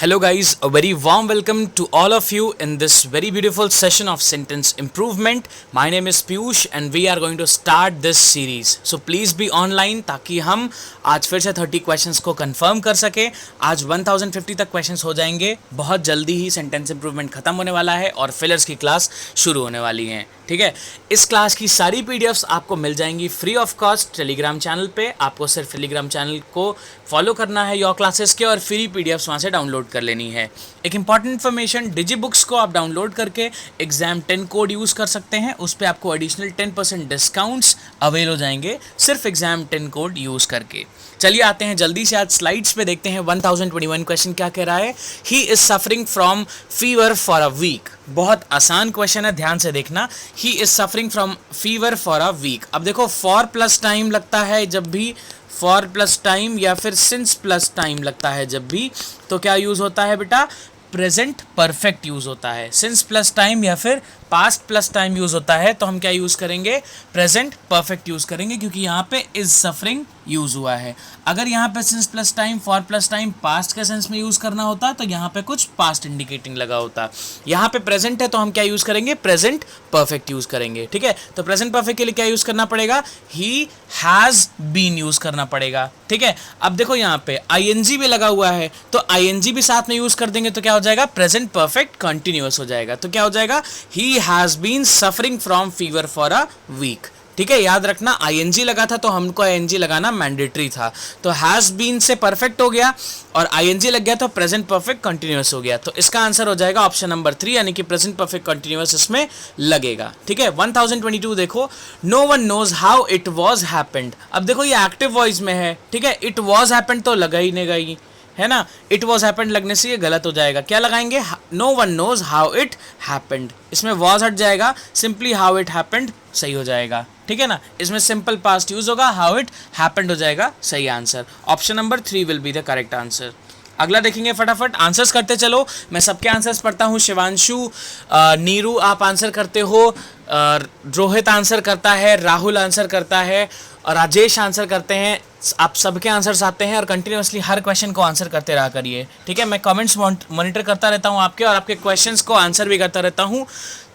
Hello, guys. A very warm welcome to all of you in this very beautiful session of sentence improvement. My name is Piyush and we are going to start this series. So please be online ताकि हम आज फिर से 30 questions को confirm कर सके. आज 1050 तक क्वेश्चंस हो जाएंगे. बहुत जल्दी ही सेंटेंस इंप्रूवमेंट खत्म होने वाला है और फिलर्स की क्लास शुरू होने वाली है. ठीक है, इस क्लास की सारी पीडीएफ्स आपको मिल जाएंगी free of cost Telegram channel पे. आपको सिर्फ टेलीग्राम चैनल को फॉलो करना है योर क्लासेस के और फ्री पीडीएफ्स वहाँ से डाउनलोड कर लेनी है. एक इंपॉर्टेंट इन्फॉर्मेशन, डिजी बुक्स को आप डाउनलोड करके एग्जाम 10 कोड यूज़ कर सकते हैं. उस पर आपको एडिशनल 10% डिस्काउंट्स अवेल हो जाएंगे सिर्फ एग्जाम 10 कोड यूज़ करके. चलिए आते हैं जल्दी से आज स्लाइड्स पे, देखते हैं 1021 क्वेश्चन क्या कह रहा है. He is suffering from fever for a week. बहुत आसान क्वेश्चन है, ध्यान से देखना. He is suffering from fever for a week. अब देखो फॉर प्लस टाइम लगता है जब भी, फॉर प्लस टाइम या फिर सिंस प्लस टाइम लगता है जब भी, तो क्या यूज़ होता है बेटा? प्रेजेंट परफेक्ट यूज़ होता है. सिंस प्लस टाइम या फिर पास्ट प्लस टाइम यूज़ होता है तो हम क्या यूज़ करेंगे? प्रेजेंट परफेक्ट यूज़ करेंगे, क्योंकि यहाँ पे इज सफरिंग यूज़ हुआ है. अगर यहाँ पे since plus time, for plus time past के सेंस में यूज़ करना होता तो यहाँ पे कुछ पास्ट इंडिकेटिंग लगा होता. यहाँ पे प्रेजेंट है तो हम क्या यूज़ करेंगे? प्रेजेंट परफेक्ट यूज़ करेंगे. ठीक है, तो प्रेजेंट परफेक्ट के लिए क्या यूज़ करना पड़ेगा? ही हैज़ बीन यूज़ करना पड़ेगा. ठीक है, अब देखो यहाँ पे आईएनजी भी लगा हुआ है तो आईएनजी भी साथ में यूज़ कर देंगे तो क्या हो जाएगा? प्रेजेंट परफेक्ट कंटिन्यूअस हो जाएगा. तो क्या हो जाएगा? He has been suffering from fever for a week. ठीक है, याद रखना आईएनजी लगा था तो हमको आईएनजी लगाना मैंडेटरी था. तो हैज़ बीन से परफेक्ट हो गया और आईएनजी लग गया तो प्रेजेंट परफेक्ट कंटिन्यूअस हो गया. तो इसका आंसर हो जाएगा ऑप्शन नंबर 3, यानी कि प्रेजेंट परफेक्ट कंटिन्यूअस इसमें लगेगा. ठीक है, 1022 देखो. No one knows how it was happened. अब देखो ये एक्टिव वॉइस में है. ठीक है, इट वॉज हैपेंड तो लगा ही नहीं गई है ना. इट वॉज हैपेंड लगने से ये गलत हो जाएगा. क्या लगाएंगे? No one knows how it happened. इसमें वॉज हट जाएगा, सिंपली हाउ इट हैपेंड सही हो जाएगा. ठीक है ना, इसमें सिंपल पास्ट यूज होगा, हाउ इट हैपेंड हो जाएगा सही answer. Option number 3 will be the correct answer. अगला देखेंगे, फटाफट आंसर्स करते चलो. मैं सबके आंसर्स पढ़ता हूँ. शिवांशु, नीरू आप आंसर करते हो, रोहित आंसर करता है, राहुल आंसर करता है और राजेश आंसर करते हैं. आप सबके आंसर्स आते हैं और कंटिन्यूसली हर क्वेश्चन को आंसर करते रहा करिए. ठीक है, मैं कमेंट्स मॉनिटर करता रहता हूँ आपके और आपके क्वेश्चंस को आंसर भी करता रहता हूँ,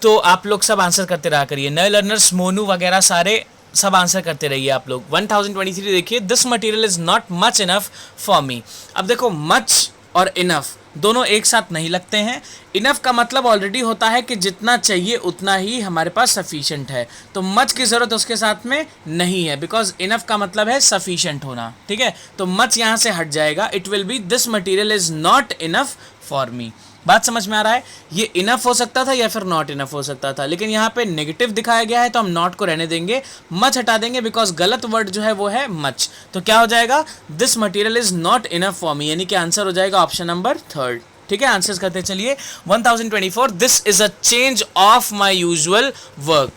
तो आप लोग सब आंसर करते रहा करिए. नए लर्नर्स मोनू वगैरह सारे सब आंसर करते रहिए आप लोग. 1023 देखिए. This material is not much enough for me. अब देखो मच और इनफ दोनों एक साथ नहीं लगते हैं. इनफ का मतलब ऑलरेडी होता है कि जितना चाहिए उतना ही हमारे पास सफिशिएंट है, तो मच की ज़रूरत उसके साथ में नहीं है, बिकॉज इनफ का मतलब है सफिशिएंट होना. ठीक है, तो मच यहाँ से हट जाएगा. It will B this material is not enough for me. बात समझ में आ रहा है? ये इनफ हो सकता था या फिर नॉट इनफ हो सकता था, लेकिन यहाँ पे नेगेटिव दिखाया गया है तो हम नॉट को रहने देंगे, मच हटा देंगे, बिकॉज गलत वर्ड जो है वो है मच. तो क्या हो जाएगा? This material is not enough for me, यानी कि आंसर हो जाएगा ऑप्शन नंबर 3. ठीक है, आंसर्स करते चलिए. 1024. This is a change of my usual work.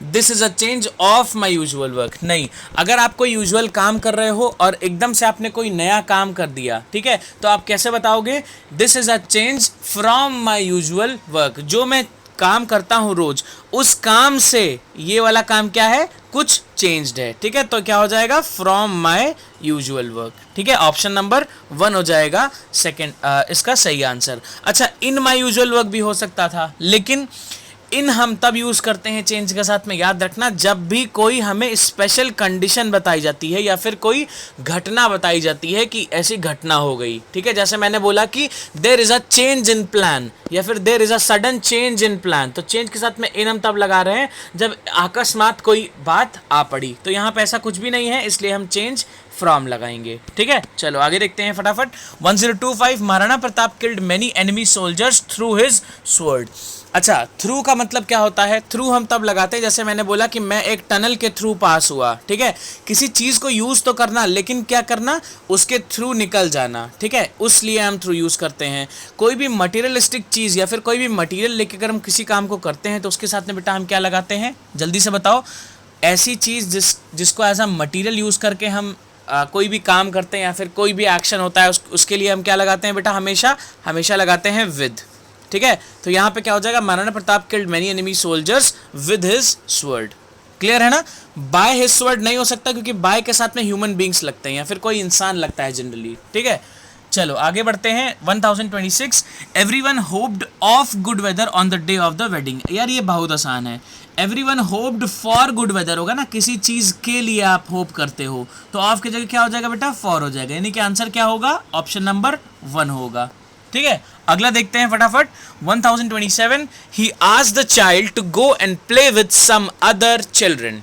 This is a change of my usual work नहीं. अगर आप कोई यूजुअल काम कर रहे हो और एकदम से आपने कोई नया काम कर दिया, ठीक है, तो आप कैसे बताओगे? This is a change from my usual work. जो मैं काम करता हूँ रोज, उस काम से ये वाला काम क्या है? कुछ चेंज्ड है. ठीक है, तो क्या हो जाएगा? From my usual work. ठीक है, ऑप्शन नंबर 1 हो जाएगा सेकेंड इसका सही आंसर. अच्छा, इन माई यूजुअल वर्क भी हो सकता था, लेकिन इन हम तब यूज़ करते हैं चेंज के साथ में, याद रखना, जब भी कोई हमें स्पेशल कंडीशन बताई जाती है या फिर कोई घटना बताई जाती है कि ऐसी घटना हो गई. ठीक है, जैसे मैंने बोला कि there is a change in plan या फिर there is a sudden change in plan, तो चेंज के साथ में इन हम तब लगा रहे हैं जब अकस्मात कोई बात आ पड़ी. तो यहाँ पे ऐसा कुछ भी नहीं है, इसलिए हम चेंज फ्रॉम लगाएंगे. ठीक है, चलो आगे देखते हैं फटाफट. 1025. Maharana Pratap killed many enemy soldiers through his sword. अच्छा, थ्रू का मतलब क्या होता है? थ्रू हम तब लगाते हैं, जैसे मैंने बोला कि मैं एक टनल के थ्रू पास हुआ. ठीक है, किसी चीज़ को यूज़ तो करना, लेकिन क्या करना? उसके थ्रू निकल जाना. ठीक है, उसलिए हम थ्रू यूज़ करते हैं. कोई भी मटीरियलिस्टिक चीज़ या फिर कोई भी मटीरियल लेके अगर हम किसी काम को करते हैं तो उसके साथ में बेटा हम क्या लगाते हैं? जल्दी से बताओ. ऐसी चीज़ जिसको एज अ मटीरियल यूज़ करके हम कोई भी काम करते हैं या फिर कोई भी एक्शन होता है, उसके लिए हम क्या लगाते हैं बेटा? हमेशा लगाते हैं विद. ठीक है, तो यहाँ पे क्या हो जाएगा? Maharana Pratap killed many enemy soldiers with his sword. Clear है ना? बाय हिज स्वॉर्ड नहीं हो सकता, क्योंकि बाय के साथ में ह्यूमन बींग्स लगते हैं या फिर कोई इंसान लगता है जनरली. ठीक है, चलो आगे बढ़ते हैं। 1026 everyone hoped of good weather on the day of the wedding. यार ये बहुत आसान है। Everyone hoped for good weather होगा ना, किसी चीज के लिए आप होप करते हो तो ऑफ की जगह क्या हो जाएगा बेटा, फॉर हो जाएगा, यानी कि आंसर क्या होगा, ऑप्शन नंबर 1 होगा। ठीक है, अगला देखते हैं फटाफट। 1027 he asked the child to go and play with some other children.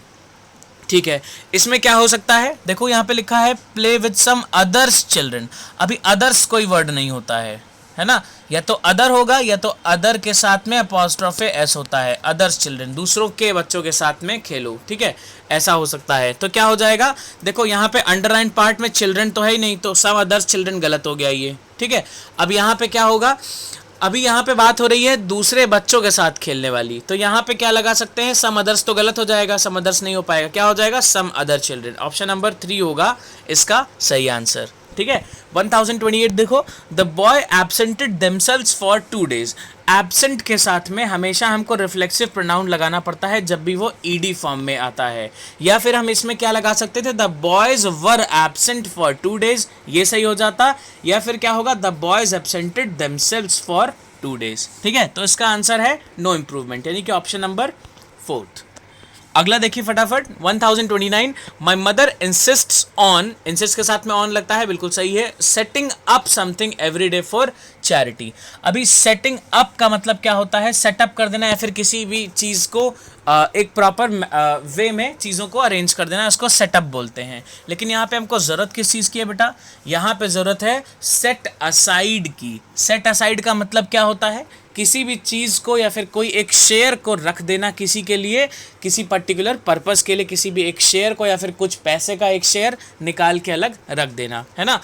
ठीक है, इसमें क्या हो सकता है, देखो यहाँ पे लिखा है play with some others children. अभी अदर्स कोई वर्ड नहीं होता है ना, या तो अदर होगा या तो अदर के साथ में अपॉस्ट्रोफे एस होता है, अदर्स चिल्ड्रन, दूसरों के बच्चों के साथ में खेलो। ठीक है, ऐसा हो सकता है। तो क्या हो जाएगा, देखो यहाँ पे अंडरलाइन पार्ट में चिल्ड्रन तो है ही नहीं, तो सम अदर्स चिल्ड्रन गलत हो गया ये। ठीक है, अब यहाँ पे क्या होगा, अभी यहाँ पे बात हो रही है दूसरे बच्चों के साथ खेलने वाली, तो यहाँ पे क्या लगा सकते हैं, सम अदर्स तो गलत हो जाएगा, सम अदर्स नहीं हो पाएगा, क्या हो जाएगा, some other children. Option number 3 होगा इसका सही आंसर। ठीक है, 1028 देखो, the boy absented themselves for 2 days। Absent के साथ में हमेशा हमको रिफ्लेक्सिव प्रोनाउन लगाना पड़ता है जब भी वो ईडी फॉर्म में आता है, या फिर हम इसमें क्या लगा सकते थे, the boys were absent for 2 days, ये सही हो जाता, या फिर क्या होगा, the boys absented themselves for 2 days। ठीक है, तो इसका आंसर है नो इम्प्रूवमेंट, यानी कि ऑप्शन नंबर 4। अगला देखिए फटाफट। 1029 माई मदर इंसिस्ट्स ऑन, इंसिस्ट के साथ में ऑन लगता है, बिल्कुल सही है, setting up something every day for charity. अभी सेटिंग अप का मतलब क्या होता है, सेटअप कर देना या फिर किसी भी चीज़ को एक प्रॉपर वे में चीज़ों को अरेंज कर देना, उसको सेटअप बोलते हैं। लेकिन यहाँ पे हमको ज़रूरत किस चीज़ की है बेटा, यहाँ पे ज़रूरत है सेट असाइड की। सेट असाइड का मतलब क्या होता है, किसी भी चीज़ को या फिर कोई एक शेयर को रख देना किसी के लिए, किसी पर्टिकुलर पर्पस के लिए, किसी भी एक शेयर को या फिर कुछ पैसे का एक शेयर निकाल के अलग रख देना, है ना।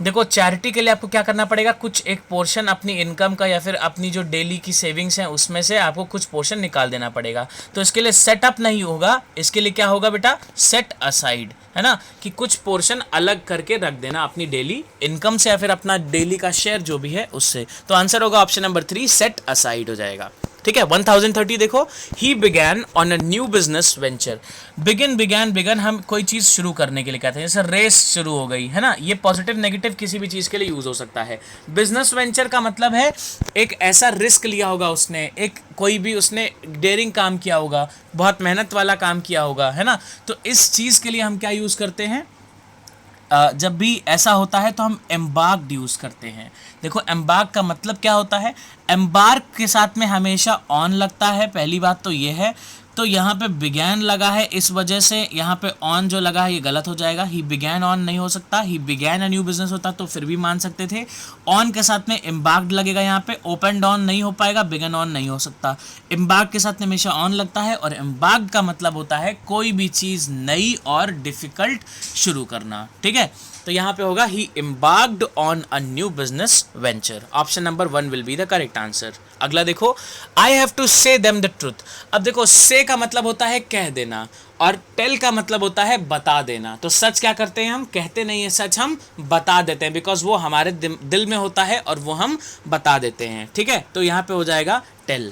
देखो चैरिटी के लिए आपको क्या करना पड़ेगा, कुछ एक पोर्शन अपनी इनकम का या फिर अपनी जो डेली की सेविंग्स हैं उसमें से आपको कुछ पोर्शन निकाल देना पड़ेगा। तो इसके लिए सेटअप नहीं होगा, इसके लिए क्या होगा बेटा, सेट असाइड, है ना, कि कुछ पोर्शन अलग करके रख देना अपनी डेली इनकम से या फिर अपना डेली का शेयर जो भी है उससे। तो आंसर होगा ऑप्शन नंबर 3, सेट असाइड हो जाएगा। ठीक है, 1030 देखो, he began on a new business venture. Began हम कोई चीज़ शुरू करने के लिए कहते हैं, जैसे रेस शुरू हो गई, है ना, ये पॉजिटिव नेगेटिव किसी भी चीज़ के लिए यूज़ हो सकता है। बिजनेस वेंचर का मतलब है एक ऐसा रिस्क लिया होगा उसने, एक कोई भी उसने डेयरिंग काम किया होगा, बहुत मेहनत वाला काम किया होगा, है ना। तो इस चीज़ के लिए हम क्या यूज़ करते हैं, जब भी ऐसा होता है तो हम एम्बार्क्ड यूज़ करते हैं। देखो एम्बार्क का मतलब क्या होता है, एम्बार्क के साथ में हमेशा ऑन लगता है, पहली बात तो ये है। तो यहाँ पे बिगैन लगा है, इस वजह से यहाँ पे ऑन जो लगा है ये गलत हो जाएगा, ही बिगैन ऑन नहीं हो सकता, he began a new business होता तो फिर भी मान सकते थे। ऑन के साथ में एम्बार्क्ड लगेगा, यहाँ पे ओपन ऑन नहीं हो पाएगा, बिगन ऑन नहीं हो सकता। एम्बार्क के साथ में हमेशा ऑन लगता है, और एम्बार्क्ड का मतलब होता है कोई भी चीज़ नई और डिफिकल्ट शुरू करना। ठीक है, तो यहाँ पे होगा he embarked on a new business venture. Option number 1 will be the correct answer. अगला देखो, I have to say them the truth. अब देखो से का मतलब होता है कह देना, और टेल का मतलब होता है बता देना। तो सच क्या करते हैं हम, कहते नहीं है सच, हम बता देते हैं, बिकॉज वो हमारे दिल में होता है और वो हम बता देते हैं। ठीक है, तो यहाँ पे हो जाएगा टेल।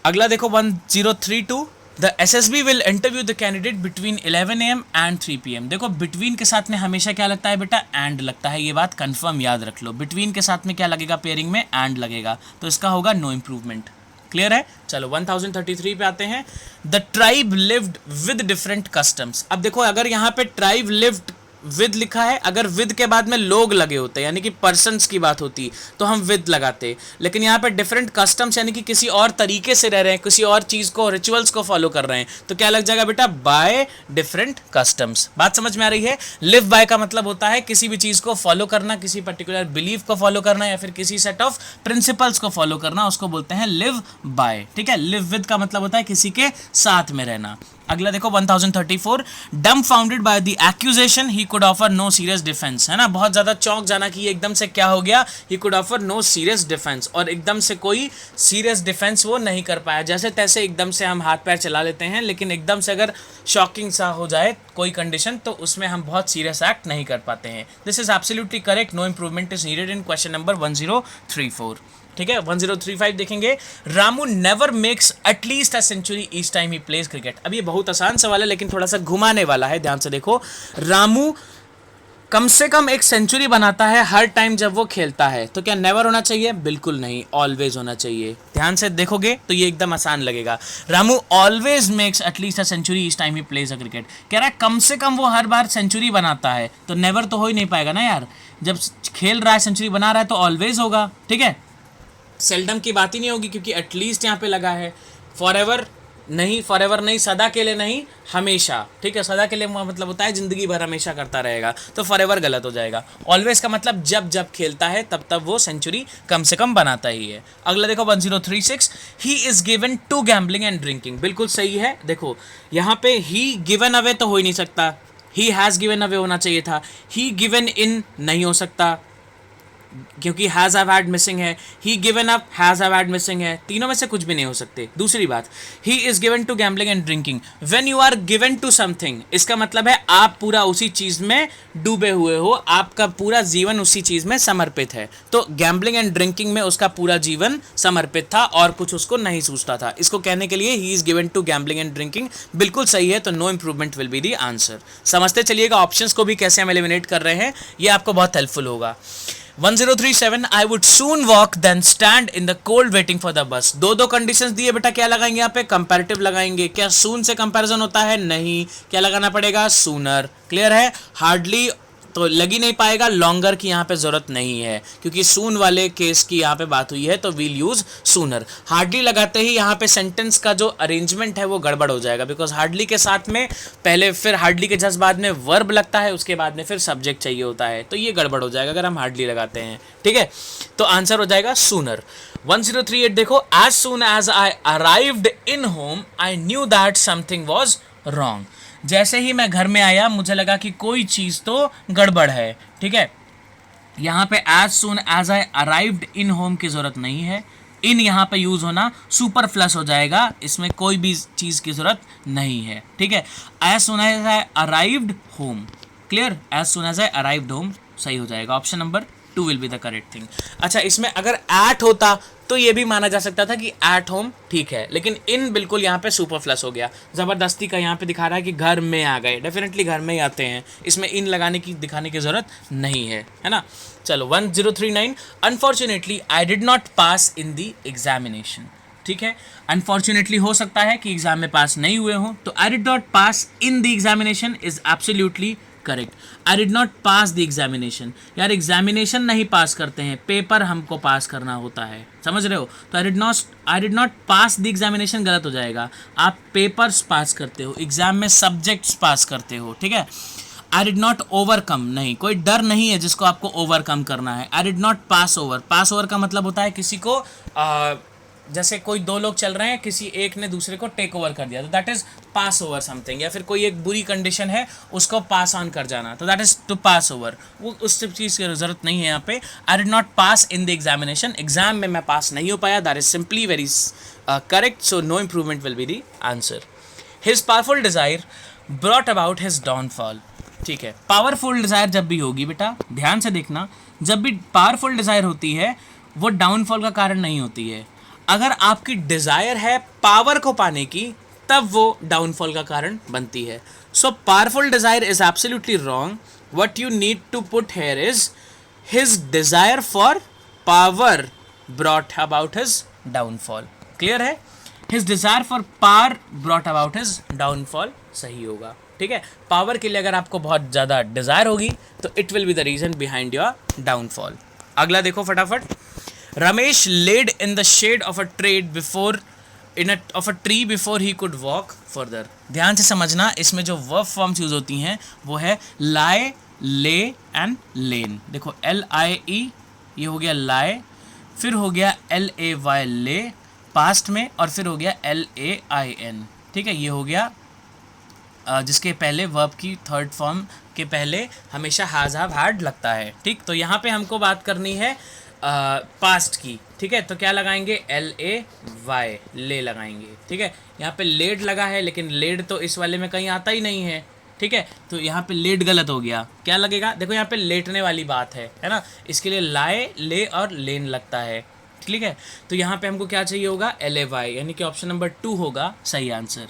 अगला देखो 1032, the SSB will interview the candidate between 11 AM and 3 PM। देखो बिटवीन के साथ में हमेशा क्या लगता है बेटा, एंड लगता है, ये बात कंफर्म याद रख लो। बिटवीन के साथ में क्या लगेगा, पेयरिंग में एंड लगेगा, तो इसका होगा नो इम्प्रूवमेंट। क्लियर है। चलो 1033 पे आते हैं। The tribe lived with different customs. अब देखो अगर यहाँ पे ट्राइब लिव्ड विद लिखा है, अगर विद के बाद में लोग लगे होते यानी कि पर्सन्स की बात होती तो हम विद लगाते, लेकिन यहाँ पे डिफरेंट कस्टम्स यानी कि किसी और तरीके से रह रहे हैं, किसी और चीज़ को, रिचुअल्स को फॉलो कर रहे हैं, तो क्या लग जाएगा बेटा, बाय डिफरेंट कस्टम्स। बात समझ में आ रही है। लिव बाय का मतलब होता है किसी भी चीज़ को फॉलो करना, किसी पर्टिकुलर बिलीफ को फॉलो करना या फिर किसी सेट ऑफ प्रिंसिपल्स को फॉलो करना, उसको बोलते हैं लिव बाय। ठीक है। लिव विद का मतलब होता है किसी के साथ में रहना। अगला देखो 1034, dumbfounded by the accusation he could offer no serious defence. है ना, बहुत ज्यादा चौंक जाना कि एकदम से क्या हो गया, he could offer no serious defence, और एकदम से कोई सीरियस डिफेंस वो नहीं कर पाया। जैसे तैसे एकदम से हम हाथ पैर चला लेते हैं, लेकिन एकदम से अगर शॉकिंग सा हो जाए कोई कंडीशन तो उसमें हम बहुत सीरियस एक्ट नहीं कर पाते हैं। This is absolutely correct. No improvement is needed in question number 1034। ठीक है। 1035 देखेंगे। Ramu never makes at least a century each time he plays cricket. अब ये बहुत आसान सवाल है लेकिन थोड़ा सा घुमाने वाला है, ध्यान से देखो। रामू कम से कम एक सेंचुरी बनाता है हर टाइम जब वो खेलता है, तो क्या नेवर होना चाहिए? बिल्कुल नहीं, ऑलवेज होना चाहिए। ध्यान से देखोगे तो ये एकदम आसान लगेगा। Ramu always makes at least a century each time he plays a cricket. कह रहा है कम से कम वो हर बार सेंचुरी बनाता है, तो नेवर तो हो ही नहीं पाएगा ना यार। जब खेल रहा है, सेंचुरी बना रहा है, तो ऑलवेज होगा। ठीक है, सेल्डम की बात ही नहीं होगी, क्योंकि एटलीस्ट यहाँ पे लगा है। फॉरएवर नहीं, फॉरएवर नहीं, सदा के लिए नहीं, हमेशा। ठीक है, सदा के लिए मतलब होता है जिंदगी भर हमेशा करता रहेगा, तो फॉरएवर गलत हो जाएगा। ऑलवेज का मतलब जब जब खेलता है तब तब वो सेंचुरी कम से कम बनाता ही है। अगला देखो 1036, he is given to gambling and drinking. बिल्कुल सही है। देखो यहाँ पे ही गिवन अवे तो हो ही नहीं सकता, ही हैज़ गिवन अवे होना चाहिए था। ही गिवन इन नहीं हो सकता, क्योंकि हैज़ हैव हैड मिसिंग है। He given up, has have had missing है। तीनों में से कुछ भी नहीं हो सकते। दूसरी बात, he is given to gambling and drinking. When you are given to something, इसका मतलब है आप पूरा उसी चीज में डूबे हुए हो, आपका पूरा जीवन उसी चीज में समर्पित है। तो गैम्बलिंग एंड ड्रिंकिंग में उसका पूरा जीवन समर्पित था और कुछ उसको नहीं सूझता था। इसको कहने के लिए he is given to gambling and drinking बिल्कुल सही है, तो no improvement will be the answer. समझते चलिएगा ऑप्शंस को भी कैसे हम एलिमिनेट कर रहे हैं, ये आपको बहुत हेल्पफुल होगा। 1037, I would soon walk than stand in the cold waiting for the bus। दो कंडीशंस दिए बेटा, क्या लगाएंगे यहाँ पे? कंपैरेटिव लगाएंगे। क्या soon से कंपैरिजन होता है? नहीं। क्या लगाना पड़ेगा? sooner। क्लियर है? हार्डली तो लग ही नहीं पाएगा, लॉन्गर की यहाँ पे जरूरत नहीं है, क्योंकि सून वाले केस की यहाँ पे बात हुई है, तो वील यूज सूनर। हार्डली लगाते ही यहाँ पे सेंटेंस का जो अरेंजमेंट है वो गड़बड़ हो जाएगा, बिकॉज हार्डली के साथ में पहले फिर हार्डली के जस्ट बाद में वर्ब लगता है, उसके बाद में फिर सब्जेक्ट चाहिए होता है, तो ये गड़बड़ हो जाएगा अगर हम हार्डली लगाते हैं। ठीक है, तो आंसर हो जाएगा सूनर। 1038 देखो, as soon as I arrived in home I knew that something was wrong. जैसे ही मैं घर में आया मुझे लगा कि कोई चीज़ तो गड़बड़ है। ठीक है, यहाँ पे as soon as I arrived in home की ज़रूरत नहीं है। इन यहाँ पे यूज़ होना सुपर फ्लस हो जाएगा, इसमें कोई भी चीज़ की ज़रूरत नहीं है। ठीक है, as soon as I arrived home. Clear, as soon as I arrived home सही हो जाएगा। Option number 2 will be the correct thing. अच्छा, इसमें अगर एट होता तो ये भी माना जा सकता था कि एट होम ठीक है, लेकिन इन बिल्कुल यहाँ पे सुपर फ्लस हो गया, ज़बरदस्ती का यहाँ पे दिखा रहा है कि घर में आ गए। डेफिनेटली घर में ही आते हैं, इसमें इन लगाने की दिखाने की ज़रूरत नहीं है, है ना। चलो 1039, unfortunately I did not pass in the examination. ठीक है, अनफॉर्चुनेटली हो सकता है कि एग्जाम में पास नहीं हुए हों, तो आई did not pass in the examination is absolutely correct. I did not pass the examination, यार एग्जामिनेशन नहीं पास करते हैं, पेपर हमको पास करना होता है, समझ रहे हो। तो आई did not pass the examination गलत हो जाएगा। आप पेपर्स पास करते हो, एग्जाम में सब्जेक्ट्स पास करते हो। ठीक है, आई डिड नॉट ओवरकम, नहीं, कोई डर नहीं है जिसको आपको ओवरकम करना है। आई did not pass over, pass over का मतलब होता है किसी को जैसे कोई दो लोग चल रहे हैं, किसी एक ने दूसरे को टेक ओवर कर दिया, तो that is pass over something. या फिर कोई एक बुरी कंडीशन है उसको पास ऑन कर जाना, तो that is to pass over. वो उस चीज़ की जरूरत नहीं है यहाँ पे। I did not pass in the examination, exam में मैं पास नहीं हो पाया, that is simply very correct, so no improvement will be the answer. His powerful desire brought about his downfall. ठीक है, पावरफुल डिजायर जब भी होगी बेटा, ध्यान से देखना, जब भी पावरफुल डिजायर होती है वो डाउनफॉल का कारण नहीं होती है। अगर आपकी डिजायर है पावर को पाने की, तब वो डाउनफॉल का कारण बनती है। So powerful desire is absolutely wrong. What you need to put here is his desire for power brought about his downfall. Clear है, his desire for power brought about his downfall सही होगा। ठीक है, power के लिए अगर आपको बहुत ज़्यादा डिजायर होगी तो it will be the reason behind your downfall. अगला देखो फटाफट, Ramesh laid in the shade of a tree before he could walk further। ध्यान से समझना, इसमें जो वर्ब फॉर्म्स यूज होती हैं वो है lie, lay एंड लेन। देखो LIE ये हो गया lie, फिर हो गया LAY ले पास्ट में, और फिर हो गया LAIN। ठीक है, ये हो गया जिसके पहले वर्ब की थर्ड फॉर्म के पहले हमेशा हैज़ हैव हैड लगता है। ठीक, तो यहाँ पे हमको बात करनी है पास्ट की। ठीक है, तो क्या लगाएंगे? LAY ले लगाएंगे। ठीक है, यहाँ पे लेड लगा है, लेकिन लेड तो इस वाले में कहीं आता ही नहीं है। ठीक है, तो यहाँ पे लेड गलत हो गया, क्या लगेगा? देखो यहाँ पे लेटने वाली बात है ना, इसके लिए लाए, ले और लेन लगता है। ठीक है, तो यहाँ पे हमको क्या चाहिए होगा? LAY, यानी कि ऑप्शन नंबर 2 होगा सही आंसर।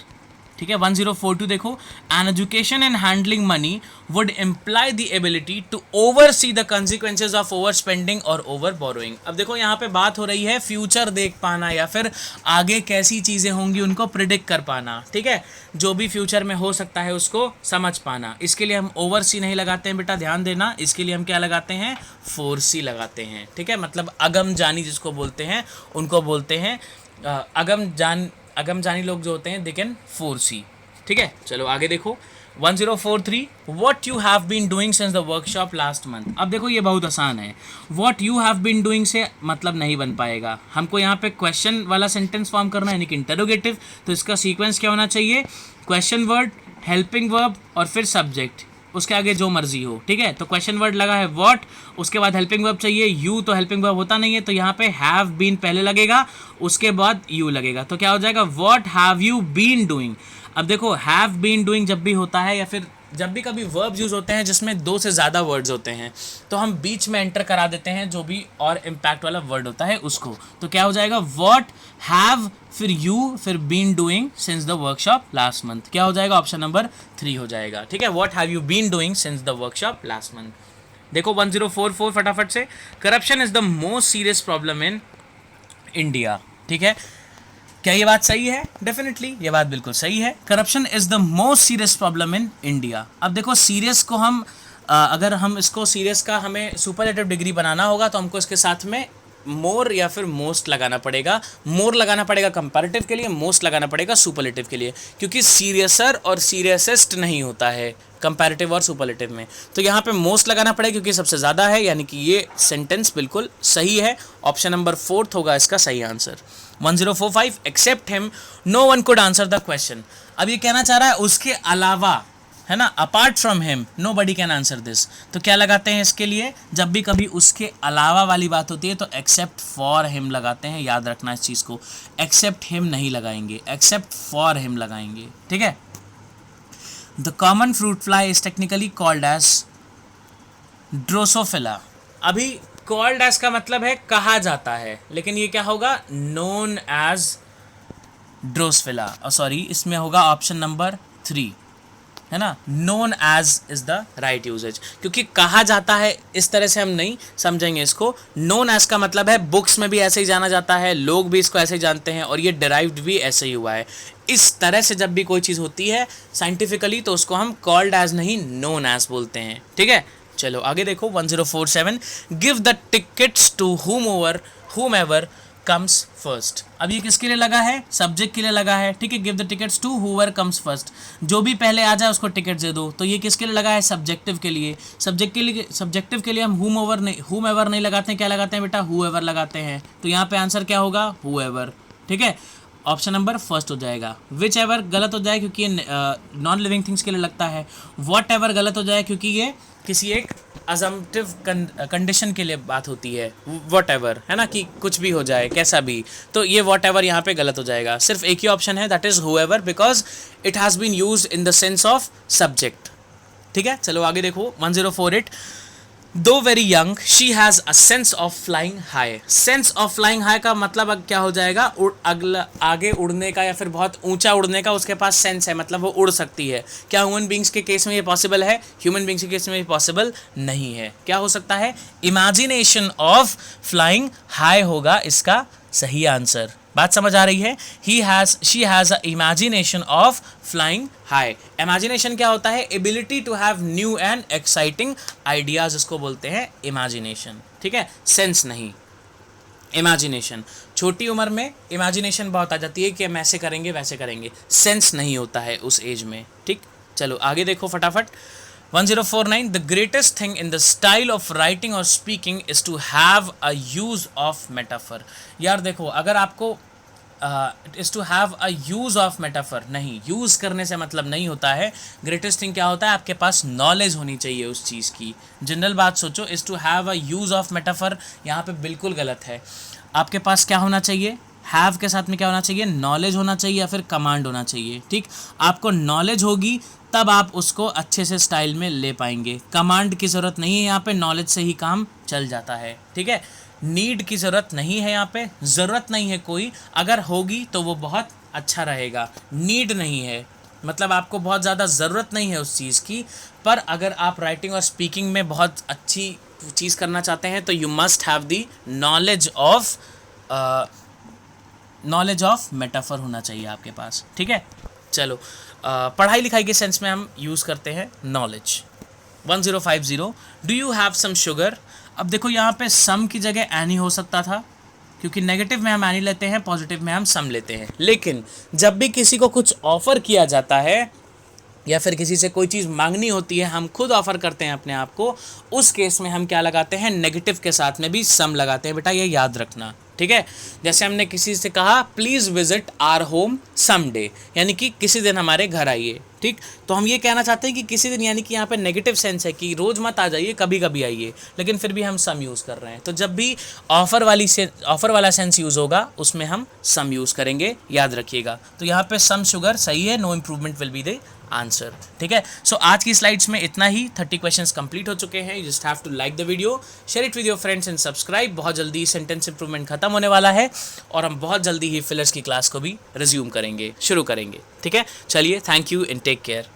ठीक है। 1042 देखो, an education and handling money would imply the ability to oversee the consequences of overspending और ओवर बोरोइंग। अब देखो यहाँ पे बात हो रही है फ्यूचर देख पाना या फिर आगे कैसी चीज़ें होंगी उनको प्रिडिक्ट कर पाना, ठीक है, जो भी फ्यूचर में हो सकता है उसको समझ पाना। इसके लिए हम ओवर सी नहीं लगाते हैं बेटा, ध्यान देना, इसके लिए हम क्या लगाते हैं, फोर सी लगाते हैं, ठीक है। मतलब अगम जानी जिसको बोलते हैं उनको बोलते हैं अगम जानी लोग जो होते हैं दे कैन फोर सी, ठीक है। चलो आगे देखो 1043, what you have been doing since the workshop last month. अब देखो ये बहुत आसान है, what you have been doing से मतलब नहीं बन पाएगा, हमको यहाँ पे क्वेश्चन वाला सेंटेंस फॉर्म करना है यानी कि इंटरोगेटिव। तो इसका सीक्वेंस क्या होना चाहिए, क्वेश्चन वर्ड, हेल्पिंग वर्ब और फिर सब्जेक्ट, उसके आगे जो मर्जी हो, ठीक है। तो क्वेश्चन वर्ड लगा है व्हाट, उसके बाद हेल्पिंग वर्ब चाहिए यू, तो हेल्पिंग वर्ब होता नहीं है तो यहाँ पे हैव बीन पहले लगेगा, उसके बाद यू लगेगा, तो क्या हो जाएगा, what have you been doing. अब देखो हैव बीन डूइंग जब भी होता है या फिर जब भी कभी वर्ब यूज होते हैं जिसमें दो से ज़्यादा वर्ड्स होते हैं तो हम बीच में एंटर करा देते हैं जो भी और इम्पैक्ट वाला वर्ड होता है उसको। तो क्या हो जाएगा, व्हाट हैव फिर यू फिर been doing since the workshop last month, क्या हो जाएगा, ऑप्शन नंबर 3 हो जाएगा, ठीक है। What have you been doing since the workshop last month. देखो 1044 फटाफट से, corruption is the most serious problem in India, ठीक है। क्या ये बात सही है, डेफिनेटली ये बात बिल्कुल सही है, corruption is the most serious problem in India. अब देखो सीरियस को हम अगर हम इसको सीरियस का हमें सुपरलेटिव डिग्री बनाना होगा तो हमको इसके साथ में मोर या फिर मोस्ट लगाना पड़ेगा। मोर लगाना पड़ेगा कंपैरेटिव के लिए, मोस्ट लगाना पड़ेगा सुपरलेटिव के लिए, क्योंकि सीरियसर और सीरियसेस्ट नहीं होता है कंपैरेटिव और सुपरलेटिव में। तो यहाँ पे मोस्ट लगाना पड़ेगा क्योंकि सबसे ज़्यादा है, यानी कि ये सेंटेंस बिल्कुल सही है, ऑप्शन नंबर 4 होगा इसका सही answer. 1045, except him no one could answer the question. अब ये कहना चाह रहा है उसके अलावा, है ना, apart from him nobody can answer this. तो क्या लगाते हैं इसके लिए, जब भी कभी उसके अलावा वाली बात होती है तो एक्सेप्ट फॉर हिम लगाते हैं, याद रखना इस चीज़ को, एक्सेप्ट हिम नहीं लगाएंगे, एक्सेप्ट फॉर हिम लगाएंगे, ठीक है। The common fruit fly is technically called as Drosophila. अभी कॉल्ड एज का मतलब है कहा जाता है, लेकिन ये क्या होगा, नोन एज ड्रोसोफिला, सॉरी इसमें होगा ऑप्शन नंबर 3, है ना, known as is the right usage, क्योंकि कहा जाता है इस तरह से हम नहीं समझेंगे इसको। नोन एज का मतलब है बुक्स में भी ऐसे ही जाना जाता है, लोग भी इसको ऐसे ही जानते हैं और ये डिराइव्ड भी ऐसे ही हुआ है। इस तरह से जब भी कोई चीज़ होती है साइंटिफिकली तो उसको हम कॉल्ड एज नहीं नोन एज बोलते हैं, ठीक है। चलो आगे देखो 1047, give the tickets to whom ever comes first. अब ये किसके लिए लगा है, सब्जेक्ट के लिए लगा है, ठीक है। Give the tickets to whoever comes first, जो भी पहले आ जाए उसको टिकट दे दो। तो ये किसके लिए लगा है, सब्जेक्टिव के लिए। सब्जेक्टिव के लिए हम whomever नहीं लगाते हैं, क्या लगाते हैं बेटा, whoever लगाते हैं। तो यहाँ पे आंसर क्या होगा, whoever, ठीक है, ऑप्शन नंबर फर्स्ट हो जाएगा। विच एवर गलत हो जाए क्योंकि ये नॉन लिविंग थिंग्स के लिए लगता है। वॉट एवर गलत हो जाए क्योंकि ये किसी एक अजम्पटिव कंडीशन के लिए बात होती है, वॉट एवर, है ना, कि कुछ भी हो जाए कैसा भी, तो ये वॉट एवर यहाँ पे गलत हो जाएगा। सिर्फ एक ही ऑप्शन है, that is whoever, because it has been use in the sense of subject, ठीक है। चलो आगे देखो 1048, though very young she has a sense of flying high. Sense of flying high का मतलब अब क्या हो जाएगा, आगे उड़ने का या फिर बहुत ऊंचा उड़ने का उसके पास सेंस है, मतलब वो उड़ सकती है। क्या ह्यूमन बींग्स के केस में ये पॉसिबल है, ह्यूमन बींग्स के केस में ये पॉसिबल नहीं है। क्या हो सकता है, इमेजिनेशन ऑफ फ्लाइंग हाई होगा इसका सही आंसर। बात समझ आ रही है, she has a imagination of flying high. Imagination क्या होता है, ability to have new and exciting ideas, इसको बोलते हैं इमेजिनेशन, ठीक है, सेंस नहीं, इमेजिनेशन। छोटी उम्र में इमेजिनेशन बहुत आ जाती है कि हम ऐसे करेंगे वैसे करेंगे, सेंस नहीं होता है उस एज में, ठीक। चलो आगे देखो फटाफट 1049, the greatest thing in the style of writing और speaking is to have a use of metaphor. यार देखो, अगर आपको is to have a use of metaphor, नहीं, यूज करने से मतलब नहीं होता है। ग्रेटेस्ट थिंग क्या होता है, आपके पास नॉलेज होनी चाहिए उस चीज़ की। जनरल बात सोचो, is to have a use of metaphor यहाँ पे बिल्कुल गलत है। आपके पास क्या होना चाहिए, हैव के साथ में क्या होना चाहिए, नॉलेज होना चाहिए या फिर कमांड होना चाहिए, ठीक। आपको नॉलेज होगी तब आप उसको अच्छे से स्टाइल में ले पाएंगे। कमांड की ज़रूरत नहीं है यहाँ पे, नॉलेज से ही काम चल जाता है, ठीक है। नीड की ज़रूरत नहीं है यहाँ पे, ज़रूरत नहीं है कोई, अगर होगी तो वो बहुत अच्छा रहेगा, नीड नहीं है, मतलब आपको बहुत ज़्यादा ज़रूरत नहीं है उस चीज़ की, पर अगर आप राइटिंग और स्पीकिंग में बहुत अच्छी चीज़ करना चाहते हैं तो you must have the knowledge of metaphor होना चाहिए आपके पास, ठीक है। चलो, पढ़ाई लिखाई के सेंस में हम यूज़ करते हैं knowledge. 1050, do you have some sugar. अब देखो यहाँ पे सम की जगह एनी हो सकता था, क्योंकि नेगेटिव में हम एनी लेते हैं, पॉजिटिव में हम सम लेते हैं। लेकिन जब भी किसी को कुछ ऑफ़र किया जाता है या फिर किसी से कोई चीज़ मांगनी होती है, हम खुद ऑफ़र करते हैं अपने आप को, उस केस में हम क्या लगाते हैं, नेगेटिव के साथ में भी सम लगाते हैं। बेटा ये याद रखना, ठीक है। जैसे हमने किसी से कहा please visit our home someday, यानी कि किसी दिन हमारे घर आइए, ठीक। तो हम ये कहना चाहते हैं कि किसी दिन, यानी कि यहाँ पे नेगेटिव सेंस है कि रोज़ मत आ जाइए, कभी कभी आइए, लेकिन फिर भी हम सम यूज़ कर रहे हैं। तो जब भी ऑफ़र वाला सेंस यूज़ होगा उसमें हम सम यूज़ करेंगे, याद रखिएगा। तो यहाँ पे सम शुगर सही है, no improvement will be the answer, ठीक है। सो आज की स्लाइड्स में इतना ही, 30 क्वेश्चंस कंप्लीट हो चुके हैं। You just have to like the video, share it with your friends and subscribe. बहुत जल्दी सेंटेंस इंप्रूवमेंट खत्म होने वाला है और हम बहुत जल्दी ही फिलर्स की क्लास को भी रिज्यूम करेंगे, शुरू करेंगे, ठीक है। चलिए, thank you and take care.